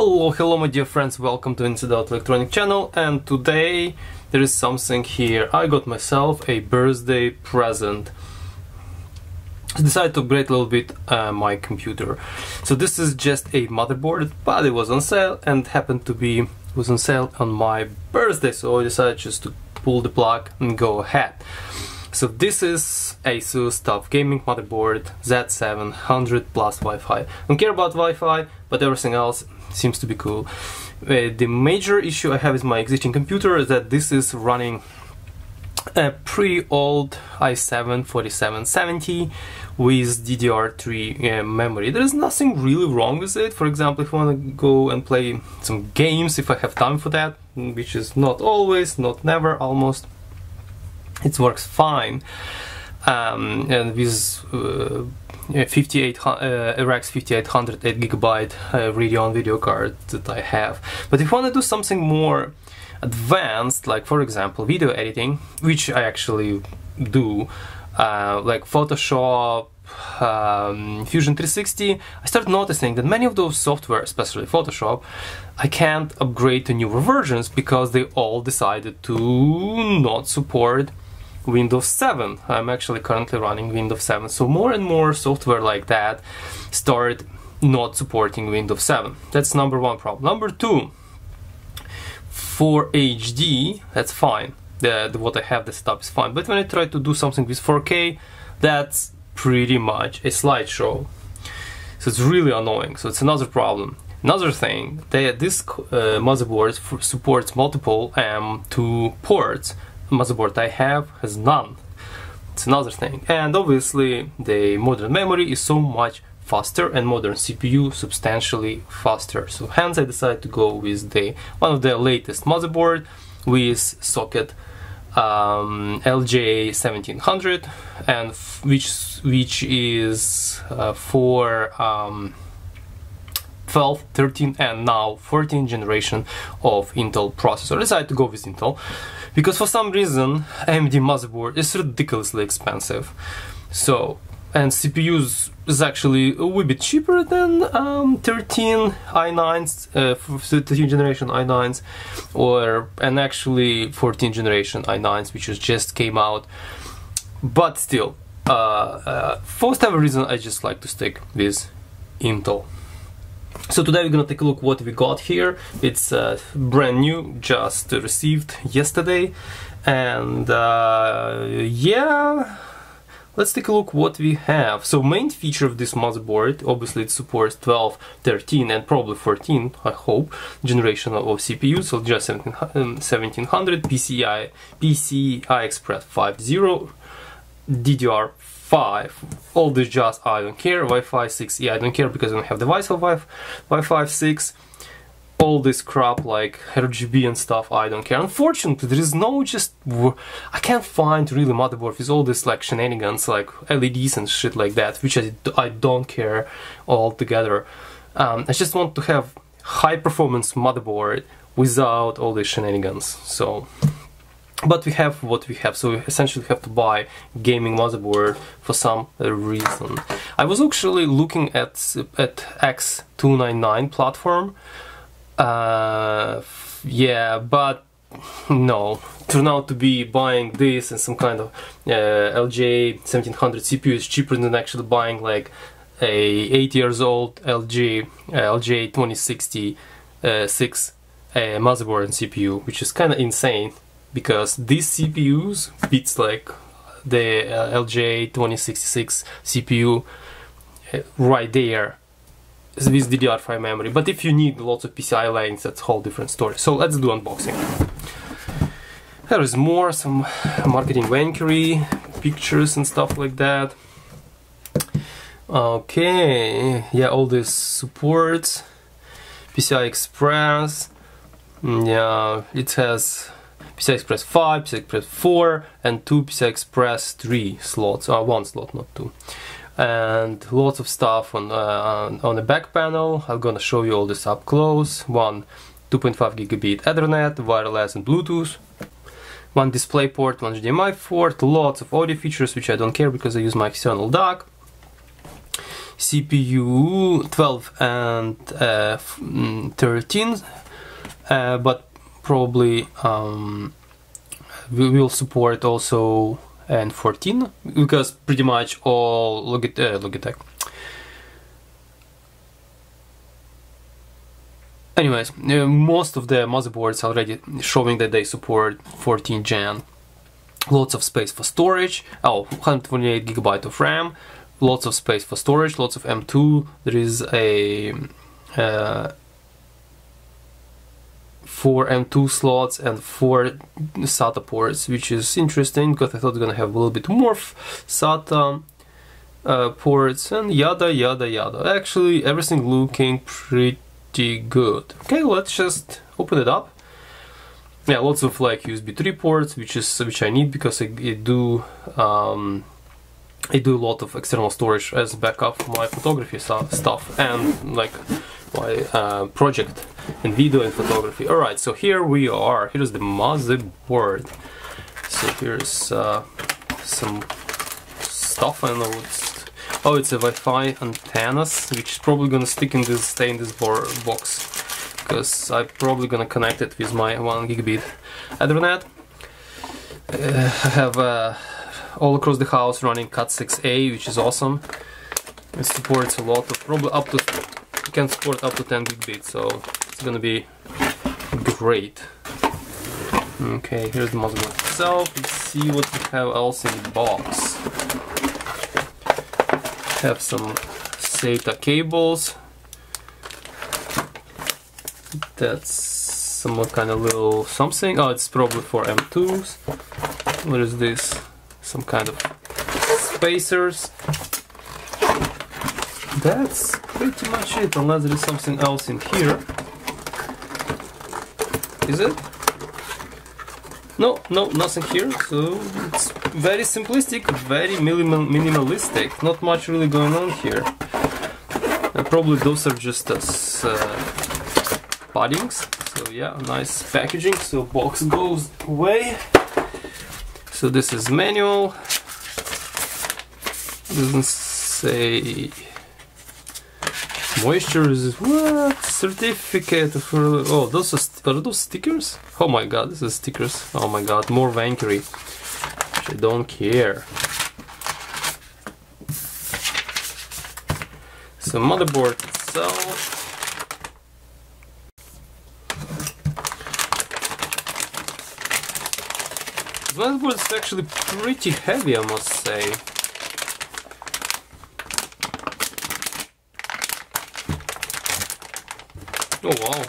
Hello my dear friends, welcome to Incidental Electronic channel, and today there is something here. I got myself a birthday present. I decided to upgrade a little bit my computer. So this is just a motherboard, but it was on sale and happened to be was on sale on my birthday, so I decided just to pull the plug and go ahead. So this is ASUS TUF gaming motherboard Z790-Plus Wi-Fi. Don't care about Wi-Fi, but everything else seems to be cool. The major issue I have with my existing computer is that this is running a pretty old i7-4770 with DDR3 memory. There is nothing really wrong with it. For example, if I want to go and play some games, if I have time for that, which is not always, not never, almost, it works fine. And with RX 5800 8GB Radeon video card that I have. But if I want to do something more advanced, like for example video editing, which I actually do, like Photoshop, Fusion 360, I started noticing that many of those software, especially Photoshop, I can't upgrade to newer versions because they all decided to not support Windows 7. I'm actually currently running Windows 7, so more and more software like that start not supporting Windows 7. That's number one problem. Number two, for HD, that's fine. What I have, the setup is fine. But when I try to do something with 4K, that's pretty much a slideshow. So it's really annoying. So it's another problem. Another thing, this motherboard supports multiple M2 ports. Motherboard I have has none. It's another thing. And obviously the modern memory is so much faster and modern CPU substantially faster. So hence I decided to go with one of the latest motherboard with socket LJ1700, and which is for 12, 13 and now 14th generation of Intel processor. I decided to go with Intel because for some reason AMD motherboard is ridiculously expensive. So, and CPUs is actually a wee bit cheaper than 13 i9s, 13th generation i9s, and actually 14th generation i9s, which just came out. But still, for whatever reason, I just like to stick with Intel. So today we're gonna take a look what we got here. It's brand new, just received yesterday, and yeah, let's take a look what we have. So main feature of this motherboard, obviously it supports 12, 13 and probably 14, I hope, generation of CPU. So just 1700, PCIe Express 5.0, DDR5, all this just I don't care. Wi-Fi 6E I don't care because I don't have device for Wi-Fi 6. All this crap like RGB and stuff I don't care. Unfortunately, there is no I can't find really motherboard with all this like shenanigans like LEDs and shit like that, which I don't care altogether. I just want to have high performance motherboard without all these shenanigans. So, but we have what we have, so we essentially have to buy gaming motherboard for some reason. I was actually looking at X299 platform. Yeah, but no, turned out to be buying this and some kind of LJ1700 CPU is cheaper than actually buying like a 8 years old LJ2066 motherboard and CPU, which is kind of insane because these CPUs beats like the LJ2066 CPU right there with DDR5 memory. But if you need lots of PCIe lanes, that's a whole different story. So let's do unboxing. There is some marketing vanquery, pictures and stuff like that. Okay, yeah, all this supports PCI Express. Yeah, it has PCI Express 5, PCI Express 4 and 2 PCI Express 3 slots, one slot, not two. And lots of stuff on the back panel. I'm gonna show you all this up close. One 2.5 gigabit Ethernet, wireless and Bluetooth. One display port, one HDMI port, lots of audio features which I don't care because I use my external DAC. CPU 12 and 13, but probably we will support also and 14, because pretty much all Logitech. Anyways, most of the motherboards already showing that they support 14 Gen. Lots of space for storage. 128 GB of RAM. Lots of space for storage. Lots of M2. There is a 4 M2 slots and 4 SATA ports, which is interesting because I thought it's gonna have a little bit more SATA ports and yada yada yada. Actually, everything looking pretty good. Okay, let's just open it up. Yeah, lots of like USB 3 ports, which I need because I do a lot of external storage as backup for my photography stuff and like my project in video and photography. Alright, so here we are. Here's the motherboard. So here's some stuff. I don't know it's a Wi-Fi antennas, which is probably gonna stay in this box, because I'm probably gonna connect it with my 1 gigabit Ethernet. I have all across the house running Cat6a, which is awesome. It supports a lot of, probably up to, it can support up to 10 gigabit, so it's gonna be great. Okay, here's the motherboard itself. Let's see what we have else in the box. Have some SATA cables. That's some kind of little something. Oh, it's probably for M2s. What is this? Some kind of spacers. That's pretty much it, unless there is something else in here. Is it? No, nothing here. So it's very simplistic, very minimalistic. Not much really going on here. And probably those are just paddings. So yeah, nice packaging. So box goes away. So this is manual. Doesn't say moisture is what certificate for. Oh, those are those stickers? Oh my god, this is stickers. Oh my god, more vankery. I don't care. So motherboard itself. The motherboard is actually pretty heavy, I must say. Oh wow.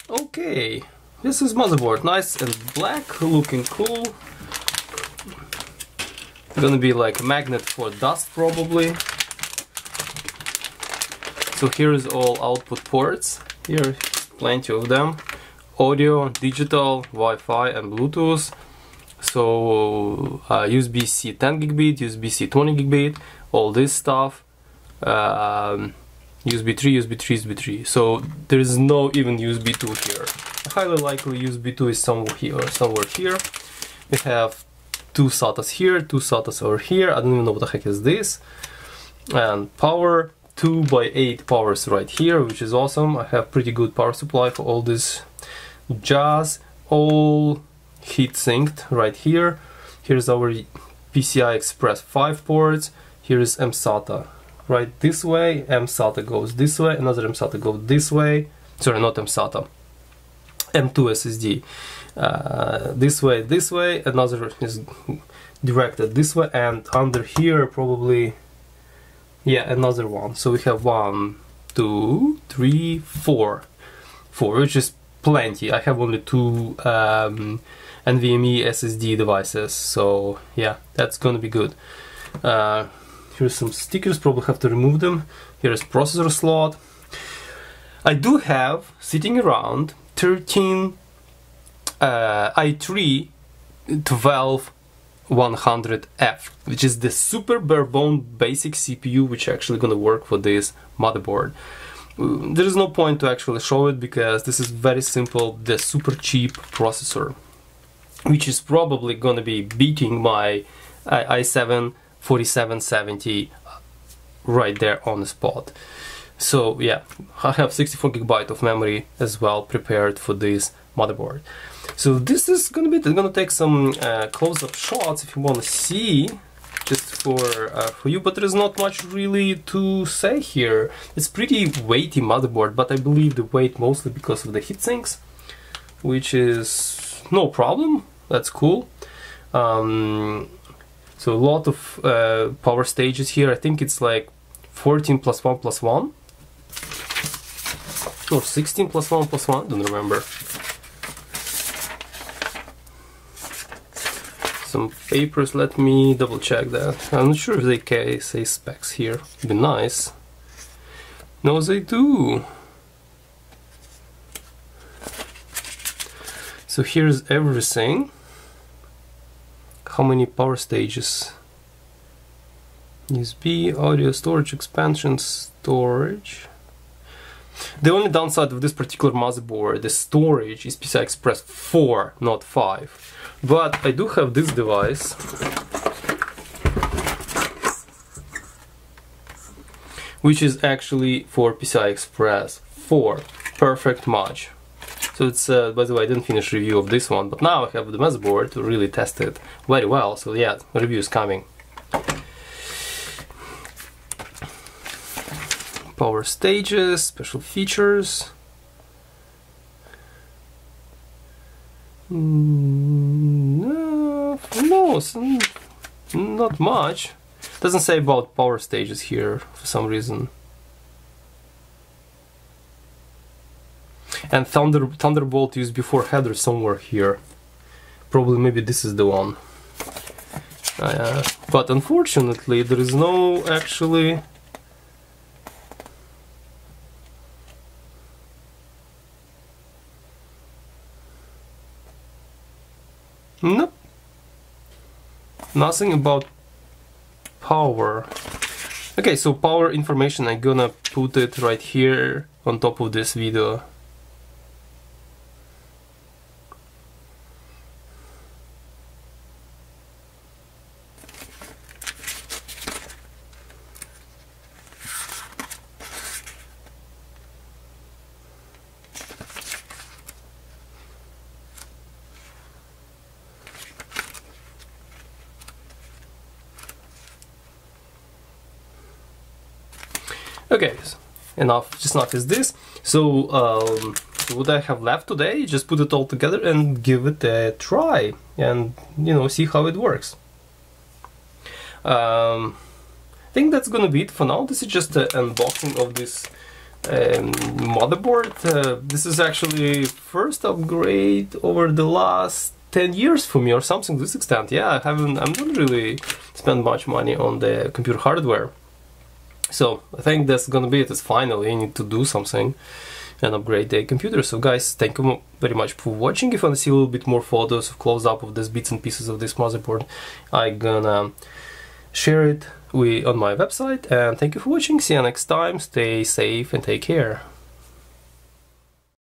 Okay, this is motherboard, nice and black, looking cool. Gonna be like a magnet for dust probably. So here is all output ports. Here, plenty of them. Audio, digital, Wi-Fi and Bluetooth. So USB-C 10 gigabit, USB-C 20 gigabit, all this stuff. USB 3, USB 3, USB 3. So there is no even USB 2 here. Highly likely USB 2 is somewhere here. We have 2 SATAs here, 2 SATAs over here. I don't even know what the heck is this. And power, 2x8 powers right here, which is awesome. I have pretty good power supply for all this jazz. All heat synced right here. Here's our PCI Express 5 ports. Here is mSATA right this way. mSATA goes this way. Another mSATA goes this way. Sorry, not mSATA. M2 SSD. This way, another is directed this way, and under here probably, yeah, another one. So we have 1, 2, 3, 4, which is plenty. I have only 2 NVMe SSD devices, so yeah, that's gonna be good. Here's some stickers, probably have to remove them. Here's processor slot. I do have sitting around 13 i3 12 Z790-F, which is the super bare bone basic CPU which actually gonna work for this motherboard. There is no point to actually show it because this is very simple, the super cheap processor, which is probably gonna be beating my i7 4770 right there on the spot. So yeah, I have 64 GB of memory as well prepared for this motherboard. So this is gonna be, I'm gonna take some close-up shots if you want to see, just for you, but there is not much really to say here. It's pretty weighty motherboard, but I believe the weight mostly because of the heatsinks, which is no problem. That's cool. So a lot of power stages here. I think it's like 14 plus 1 plus 1 or 16 plus 1 plus 1, don't remember. Some papers, let me double check that. I'm not sure if they can say specs here. It'd be nice. No, they do. So here's everything. How many power stages? USB, audio, storage, expansion, storage. The only downside of this particular motherboard, the storage, is PCI Express 4, not 5. But I do have this device, which is actually for PCI Express 4. Perfect match. So it's, by the way, I didn't finish review of this one, but now I have the motherboard to really test it very well. So yeah, review is coming. Power stages, special features. No, not much. Doesn't say about power stages here for some reason. And Thunderbolt USB 4 header somewhere here. Probably maybe this is the one. But unfortunately there is no actually. Nope. Nothing about power. Okay, so power information, I'm gonna put it right here on top of this video. Okay, enough is this. So what I have left today, just put it all together and give it a try, and see how it works. I think that's gonna be it for now. This is just an unboxing of this motherboard. This is actually first upgrade over the last 10 years for me, or something to this extent. Yeah, I'm not really spend much money on the computer hardware. So I think that's gonna be it. It's finally I need to do something and upgrade the computer. So guys, thank you very much for watching. If you want to see a little bit more photos of close up of these bits and pieces of this motherboard, I'm gonna share it on my website. And thank you for watching. See you next time. Stay safe and take care.